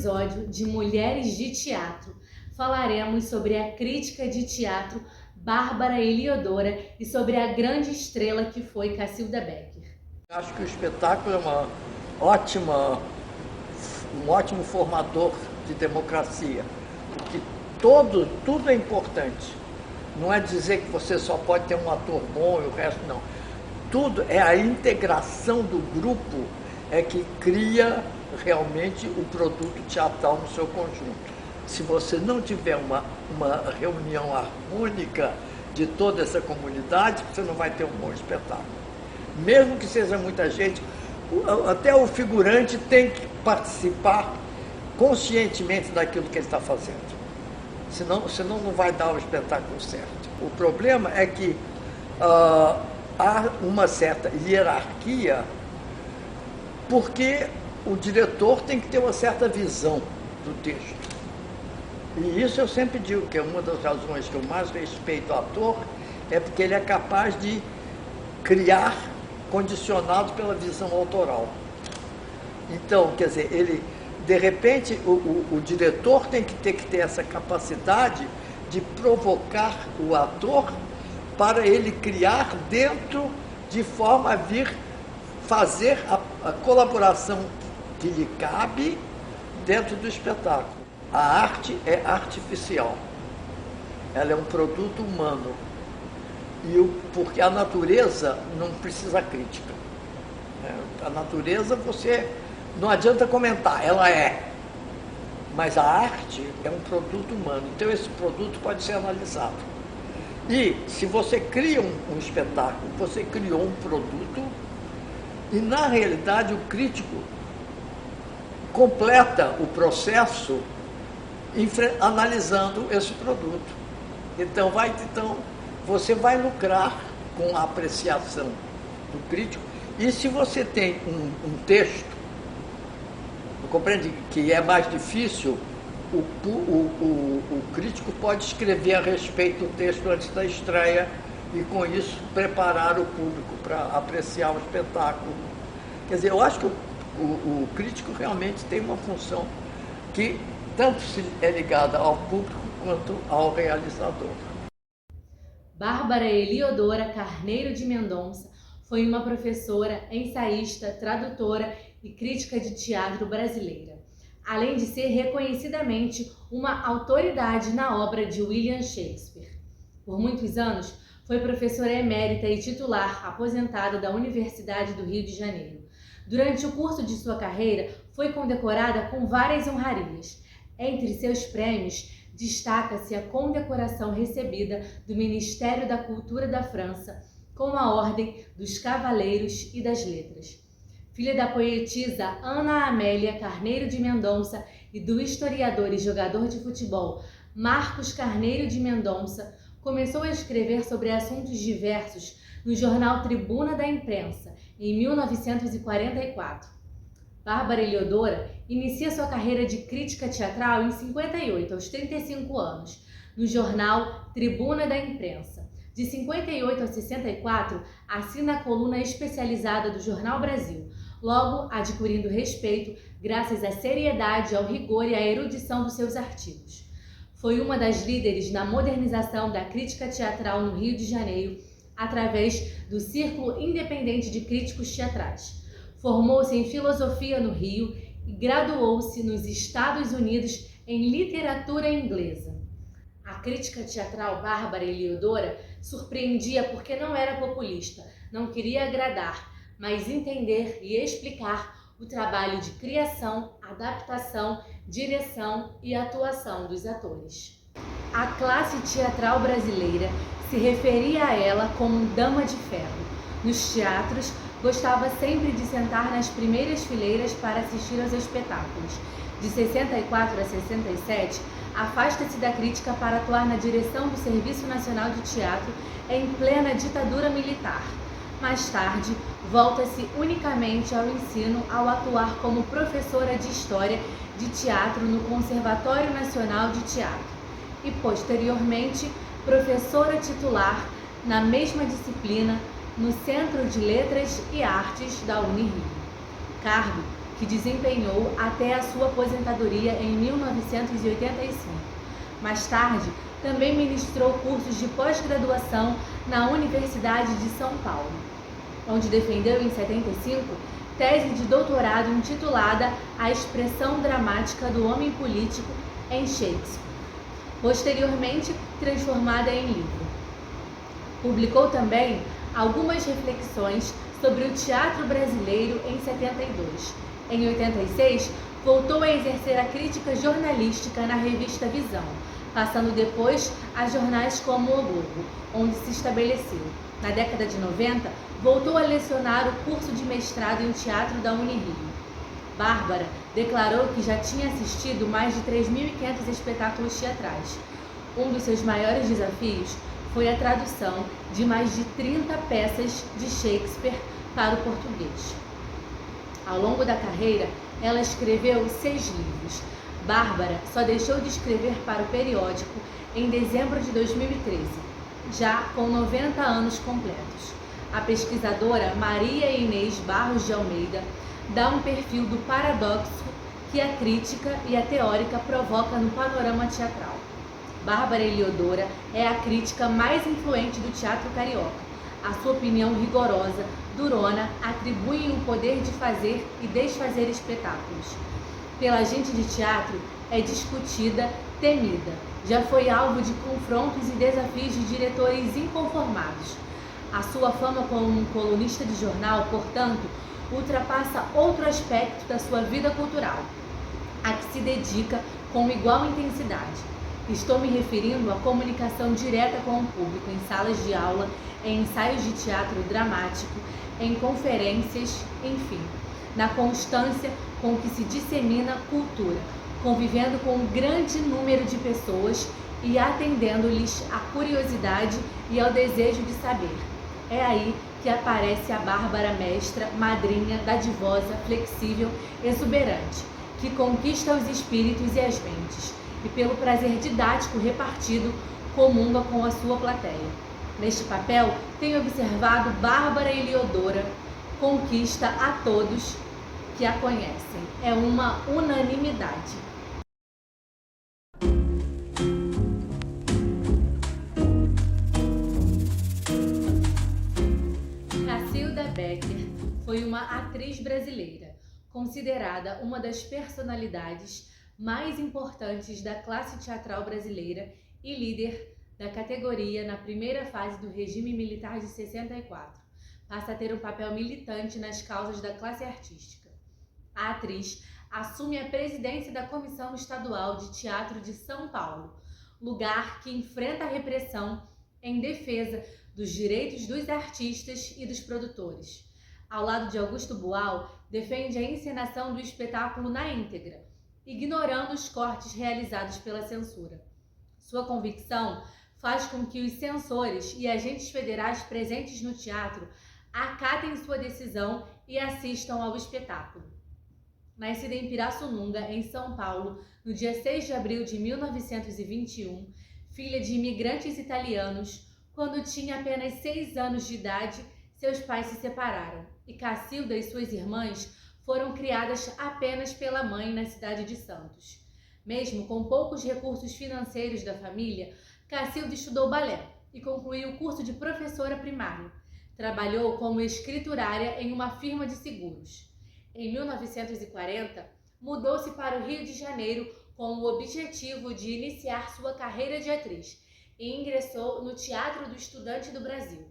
episódio de Mulheres de Teatro, falaremos sobre a crítica de teatro Bárbara Heliodora e sobre a grande estrela que foi Cacilda Becker. Acho que o espetáculo é um ótimo formador de democracia, porque tudo é importante. Não é dizer que você só pode ter um ator bom e o resto não. Tudo é a integração do grupo que cria realmente o produto teatral no seu conjunto. Se você não tiver uma reunião harmônica de toda essa comunidade, você não vai ter um bom espetáculo. Mesmo que seja muita gente, até o figurante tem que participar conscientemente daquilo que ele está fazendo. Senão não vai dar o espetáculo certo. O problema é que há uma certa hierarquia, porque o diretor tem que ter uma certa visão do texto. E isso eu sempre digo que é uma das razões que eu mais respeito o ator, é porque ele é capaz de criar condicionado pela visão autoral. Então, quer dizer, ele, de repente, o diretor tem que ter essa capacidade de provocar o ator para ele criar dentro, de forma a vir fazer a colaboração que lhe cabe dentro do espetáculo. A arte é artificial, ela é um produto humano, porque a natureza não precisa crítica. A natureza você não adianta comentar, ela é, mas a arte é um produto humano, então esse produto pode ser analisado. E se você cria um espetáculo, você criou um produto, e na realidade o crítico completa o processo analisando esse produto. Então você vai lucrar com a apreciação do crítico. E se você tem um texto, compreende que é mais difícil, o crítico pode escrever a respeito do texto antes da estreia e com isso preparar o público para apreciar o espetáculo. Quer dizer, eu acho que o crítico realmente tem uma função que tanto é ligada ao público quanto ao realizador. Bárbara Heliodora Carneiro de Mendonça foi uma professora, ensaísta, tradutora e crítica de teatro brasileira, além de ser reconhecidamente uma autoridade na obra de William Shakespeare. Por muitos anos, foi professora emérita e titular aposentada da Universidade do Rio de Janeiro. Durante o curso de sua carreira, foi condecorada com várias honrarias. Entre seus prêmios, destaca-se a condecoração recebida do Ministério da Cultura da França com a Ordem dos Cavaleiros e das Letras. Filha da poetisa Ana Amélia Carneiro de Mendonça e do historiador e jogador de futebol Marcos Carneiro de Mendonça, começou a escrever sobre assuntos diversos no jornal Tribuna da Imprensa, em 1944. Bárbara Heliodora inicia sua carreira de crítica teatral em 58, aos 35 anos, no jornal Tribuna da Imprensa. De 58 a 64, assina a coluna especializada do Jornal Brasil, logo adquirindo respeito graças à seriedade, ao rigor e à erudição dos seus artigos. Foi uma das líderes na modernização da crítica teatral no Rio de Janeiro, através do Círculo Independente de Críticos Teatrais. Formou-se em filosofia no Rio e graduou-se nos Estados Unidos em literatura inglesa. A crítica teatral Bárbara Heliodora surpreendia porque não era populista, não queria agradar, mas entender e explicar o trabalho de criação, adaptação, direção e atuação dos atores. A classe teatral brasileira se referia a ela como dama de ferro. Nos teatros, gostava sempre de sentar nas primeiras fileiras para assistir aos espetáculos. De 64 a 67, afasta-se da crítica para atuar na direção do Serviço Nacional de Teatro em plena ditadura militar. Mais tarde, volta-se unicamente ao ensino ao atuar como professora de História de Teatro no Conservatório Nacional de Teatro e, posteriormente, professora titular na mesma disciplina no Centro de Letras e Artes da Unirio, cargo que desempenhou até a sua aposentadoria em 1985. Mais tarde, também ministrou cursos de pós-graduação na Universidade de São Paulo, onde defendeu em 75 tese de doutorado intitulada A Expressão Dramática do Homem Político em Shakespeare, posteriormente transformada em livro. Publicou também algumas reflexões sobre o teatro brasileiro em 72. Em 86, voltou a exercer a crítica jornalística na revista Visão, passando depois a jornais como O Globo, onde se estabeleceu. Na década de 90, voltou a lecionar o curso de mestrado em teatro da Unirio. Bárbara declarou que já tinha assistido mais de 3.500 espetáculos teatrais. Um dos seus maiores desafios foi a tradução de mais de 30 peças de Shakespeare para o português. Ao longo da carreira, ela escreveu 6 livros. Bárbara só deixou de escrever para o periódico em dezembro de 2013, já com 90 anos completos. A pesquisadora Maria Inês Barros de Almeida dá um perfil do paradoxo que a crítica e a teórica provoca no panorama teatral. Bárbara Heliodora é a crítica mais influente do teatro carioca. A sua opinião rigorosa, durona, atribui o poder de fazer e desfazer espetáculos. Pela gente de teatro, é discutida, temida. Já foi alvo de confrontos e desafios de diretores inconformados. A sua fama como colunista de jornal, portanto, ultrapassa outro aspecto da sua vida cultural, a que se dedica com igual intensidade. Estou me referindo à comunicação direta com o público em salas de aula, em ensaios de teatro dramático, em conferências, enfim, na constância com que se dissemina cultura, convivendo com um grande número de pessoas e atendendo-lhes à curiosidade e ao desejo de saber. É aí que aparece a Bárbara mestra, madrinha, dadivosa, flexível, exuberante, que conquista os espíritos e as mentes, e pelo prazer didático repartido, comunga com a sua plateia. Neste papel, tenho observado Bárbara Heliodora, conquista a todos que a conhecem. É uma unanimidade. Cacilda Becker foi uma atriz brasileira, considerada uma das personalidades mais importantes da classe teatral brasileira e líder da categoria na primeira fase do regime militar de 64. Passa a ter um papel militante nas causas da classe artística. A atriz assume a presidência da Comissão Estadual de Teatro de São Paulo, lugar que enfrenta a repressão em defesa dos direitos dos artistas e dos produtores. Ao lado de Augusto Boal, defende a encenação do espetáculo na íntegra, ignorando os cortes realizados pela censura. Sua convicção faz com que os censores e agentes federais presentes no teatro acatem sua decisão e assistam ao espetáculo. Nascida em Pirassununga, em São Paulo, no dia 6 de abril de 1921, filha de imigrantes italianos, quando tinha apenas 6 anos de idade, seus pais se separaram e Cacilda e suas irmãs foram criadas apenas pela mãe na cidade de Santos. Mesmo com poucos recursos financeiros da família, Cacilda estudou balé e concluiu o curso de professora primária. Trabalhou como escriturária em uma firma de seguros. Em 1940, mudou-se para o Rio de Janeiro com o objetivo de iniciar sua carreira de atriz e ingressou no Teatro do Estudante do Brasil.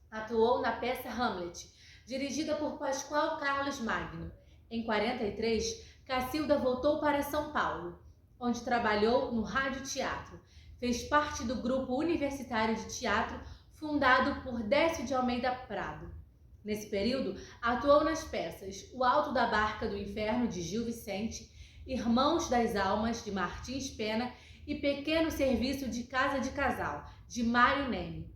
Atuou na peça Hamlet, dirigida por Pascoal Carlos Magno. Em 43, Cacilda voltou para São Paulo, onde trabalhou no Rádio Teatro. Fez parte do grupo universitário de teatro fundado por Décio de Almeida Prado. Nesse período, atuou nas peças O Alto da Barca do Inferno, de Gil Vicente, Irmãos das Almas, de Martins Pena e Pequeno Serviço de Casa de Casal, de Mário Neme.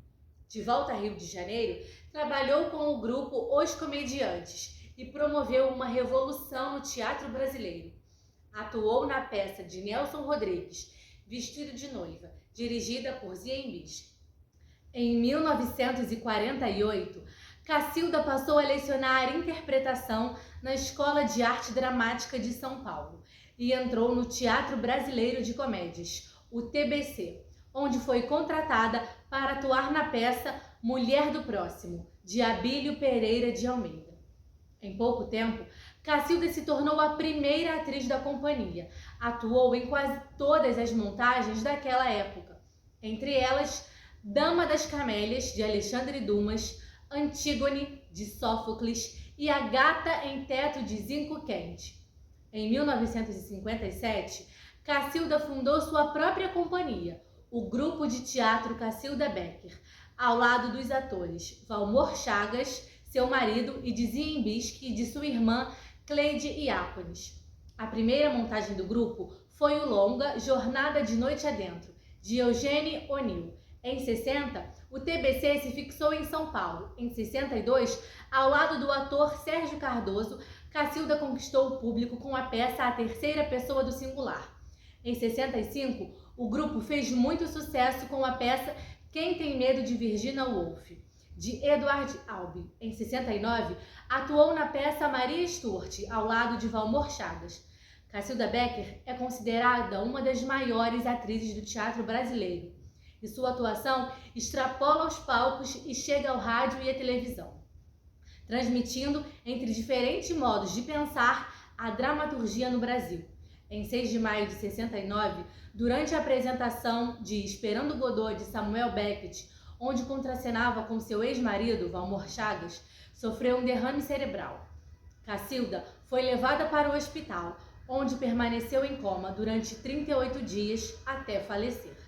De volta a Rio de Janeiro, trabalhou com o grupo Os Comediantes e promoveu uma revolução no teatro brasileiro. Atuou na peça de Nelson Rodrigues, Vestido de Noiva, dirigida por Ziembis. Em 1948, Cacilda passou a lecionar interpretação na Escola de Arte Dramática de São Paulo e entrou no Teatro Brasileiro de Comédias, o TBC, onde foi contratada para atuar na peça Mulher do Próximo, de Abílio Pereira de Almeida. Em pouco tempo, Cacilda se tornou a primeira atriz da companhia. Atuou em quase todas as montagens daquela época, entre elas Dama das Camélias, de Alexandre Dumas, Antígone, de Sófocles e A Gata em Teto de Zinco Quente. Em 1957, Cacilda fundou sua própria companhia, o Grupo de Teatro Cacilda Becker, ao lado dos atores Valmor Chagas, seu marido, e de Ziembisky e de sua irmã Cleide Iápones. A primeira montagem do grupo foi o longa Jornada de Noite Adentro, de Eugênie O'Neill. Em 60, o TBC se fixou em São Paulo. Em 62, ao lado do ator Sérgio Cardoso, Cacilda conquistou o público com a peça A Terceira Pessoa do Singular. Em 65, o grupo fez muito sucesso com a peça Quem Tem Medo de Virginia Woolf, de Edward Albee. Em 69, atuou na peça Maria Stuart, ao lado de Valmor Chagas. Cacilda Becker é considerada uma das maiores atrizes do teatro brasileiro, e sua atuação extrapola os palcos e chega ao rádio e à televisão, transmitindo entre diferentes modos de pensar a dramaturgia no Brasil. Em 6 de maio de 69, durante a apresentação de Esperando Godot, de Samuel Beckett, onde contracenava com seu ex-marido, Valmor Chagas, sofreu um derrame cerebral. Cacilda foi levada para o hospital, onde permaneceu em coma durante 38 dias até falecer.